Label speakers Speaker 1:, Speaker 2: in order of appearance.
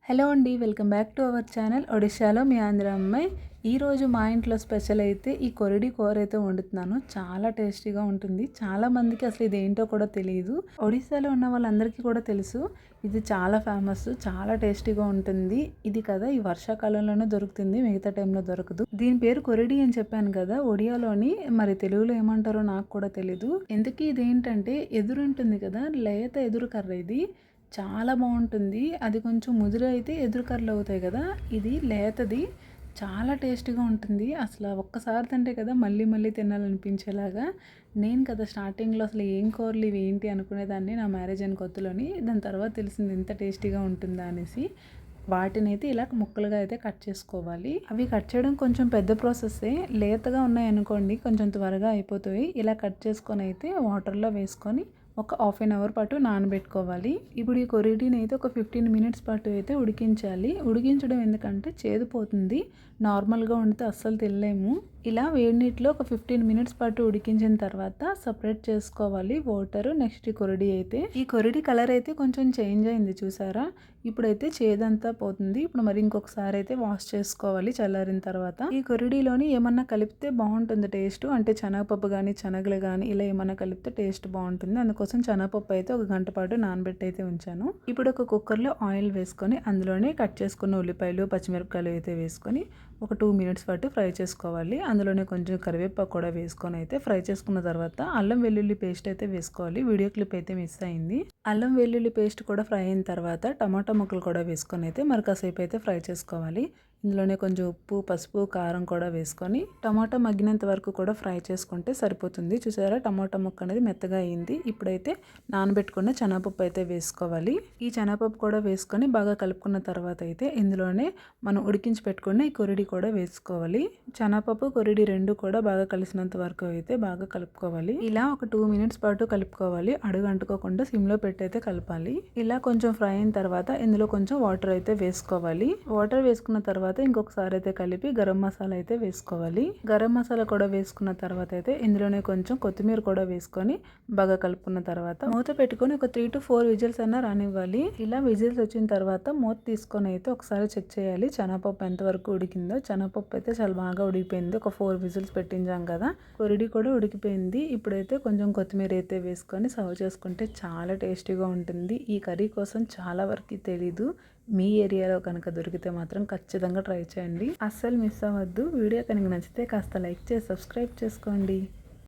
Speaker 1: Hello అండి, welcome back to our channel ఒడిశాలో మీ ఆంధ్ర అమ్మాయి. ఈరోజు మా ఇంట్లో స్పెషల్ అయితే ఈ కొరడి కూర అయితే వండుతున్నాను. చాలా టేస్టీగా ఉంటుంది. చాలా మందికి అసలు ఇది ఏంటో కూడా తెలియదు. ఒడిశాలో ఉన్న వాళ్ళందరికీ కూడా తెలుసు. ఇది చాలా ఫేమస్, చాలా టేస్టీగా ఉంటుంది. ఇది కదా ఈ వర్షాకాలంలోనే దొరుకుతుంది, మిగతా టైంలో దొరకదు. దీని పేరు కొరడి అని చెప్పాను కదా ఒడియాలోని, మరి తెలుగులో ఏమంటారో నాకు కూడా తెలీదు. ఎందుకు ఇది ఏంటంటే ఎదురు ఉంటుంది కదా, లేత ఎదురు కర్ర ఇది చాలా బాగుంటుంది. అది కొంచెం ముదురు అయితే ఎదురు కర్రలు అవుతాయి కదా, ఇది లేతది చాలా టేస్టీగా ఉంటుంది. అసలు ఒక్కసారి తింటే కదా మళ్ళీ మళ్ళీ తినాలనిపించేలాగా. నేను కదా స్టార్టింగ్లో అసలు ఏం కూరలు ఇవి ఏంటి అనుకునేదాన్ని నా మ్యారేజ్ అయిన కొత్తలోని. దాని తర్వాత తెలిసింది ఎంత టేస్టీగా ఉంటుందా అనేసి. వాటిని అయితే ఇలా ముక్కలుగా అయితే కట్ చేసుకోవాలి. అవి కట్ చేయడం కొంచెం పెద్ద ప్రాసెస్సే. లేతగా ఉన్నాయి అనుకోండి కొంచెం త్వరగా అయిపోతాయి. ఇలా కట్ చేసుకొని అయితే వాటర్లో వేసుకొని ఒక హాఫ్ అన్ అవర్ పాటు నానబెట్టుకోవాలి. ఇప్పుడు ఈ కొరిడిని అయితే ఒక 15 మినిట్స్ పాటు అయితే ఉడికించాలి. ఉడికించడం ఎందుకంటే చేదుపోతుంది, నార్మల్గా వండితే అస్సలు తినలేము. ఇలా వేడి నీటిలో ఒక 15 మినిట్స్ పాటు ఉడికించిన తర్వాత సపరేట్ చేసుకోవాలి వాటర్. నెక్స్ట్ ఈ కొరడి అయితే, ఈ కొరడి కలర్ అయితే కొంచెం చేంజ్ అయింది చూసారా. ఇప్పుడైతే చేదంతా పోతుంది. ఇప్పుడు మరి ఇంకొకసారి అయితే వాష్ చేసుకోవాలి చల్లారిన తర్వాత. ఈ కొరడిలోని ఏమన్నా కలిపితే బాగుంటుంది టేస్ట్, అంటే శనగపప్పు కానీ శనగలు కానీ ఇలా ఏమన్నా కలిపితే టేస్ట్ బాగుంటుంది. అందుకోసం శనగపప్పు అయితే ఒక గంట పాటు నానబెట్టి అయితే ఉంచాను. ఇప్పుడు ఒక కుక్కర్లో ఆయిల్ వేసుకొని అందులోనే కట్ చేసుకున్న ఉల్లిపాయలు పచ్చిమిరపకాయలు అయితే వేసుకొని ఒక 2 మినిట్స్ పాటు ఫ్రై చేసుకోవాలి. అందులోనే కొంచెం కరివేపాకు కూడా వేసుకొని అయితే ఫ్రై చేసుకున్న తర్వాత అల్లం వెల్లుల్లి పేస్ట్ అయితే వేసుకోవాలి. వీడియో క్లిప్ అయితే మిస్ అయింది. అల్లం వెల్లుల్లి పేస్ట్ కూడా ఫ్రై అయిన తర్వాత టమాటా ముక్కలు కూడా వేసుకొని అయితే మరి కాసేపు అయితే ఫ్రై చేసుకోవాలి. ఇందులోనే కొంచెం ఉప్పు, పసుపు, కారం కూడా వేసుకొని టమాటా మగ్గినంత వరకు కూడా ఫ్రై చేసుకుంటే సరిపోతుంది. చూసారా టమాటా ముక్క అనేది మెత్తగా అయింది. ఇప్పుడైతే నానబెట్టుకున్న శనగపప్పు అయితే వేసుకోవాలి. ఈ శనగపప్పు కూడా వేసుకొని బాగా కలుపుకున్న తర్వాత అయితే ఇందులోనే మనం ఉడికించి పెట్టుకున్న ఈ కొరిడి కూడా వేసుకోవాలి. శనగపప్పు కొరిడి రెండు కూడా బాగా కలిసినంత వరకు అయితే బాగా కలుపుకోవాలి. ఇలా ఒక 2 మినిట్స్ పాటు కలుపుకోవాలి. అడుగు అంటుకోకుండా సిమ్లో పెట్టి అయితే కలపాలి. ఇలా కొంచెం ఫ్రై అయిన తర్వాత ఇందులో కొంచెం వాటర్ అయితే వేసుకోవాలి. వాటర్ వేసుకున్న తర్వాత ఇంకొకసారి అయితే కలిపి గరం మసాలా అయితే వేసుకోవాలి. గరం మసాలా కూడా వేసుకున్న తర్వాత అయితే ఇందులోనే కొంచెం కొత్తిమీర కూడా వేసుకొని బాగా కలుపుకున్న తర్వాత మూత పెట్టుకొని ఒక 3 to 4 విజిల్స్ అన్నా రానివ్వాలి. ఇలా విజిల్స్ వచ్చిన తర్వాత మూత తీసుకొని అయితే ఒకసారి చెక్ చేయాలి శనగపప్పు ఎంతవరకు ఉడికిందో. శనగపప్పు అయితే చాలా బాగా ఉడికిపోయింది. ఒక 4 విజిల్స్ పెట్టించాం కదా, కొరిడి కూడా ఉడికిపోయింది. ఇప్పుడైతే కొంచెం కొత్తిమీర అయితే వేసుకొని సర్వ్ చేసుకుంటే చాలా టేస్టీగా ఉంటుంది. ఈ కర్రీ కోసం చాలా వరకు తెలీదు. మీ ఏరియాలో కనుక దొరికితే మాత్రం ఖచ్చితంగా ట్రై చేయండి, అస్సలు మిస్ అవ్వద్దు. వీడియో కనుక నచ్చితే కాస్త లైక్ చేసి సబ్స్క్రైబ్ చేసుకోండి.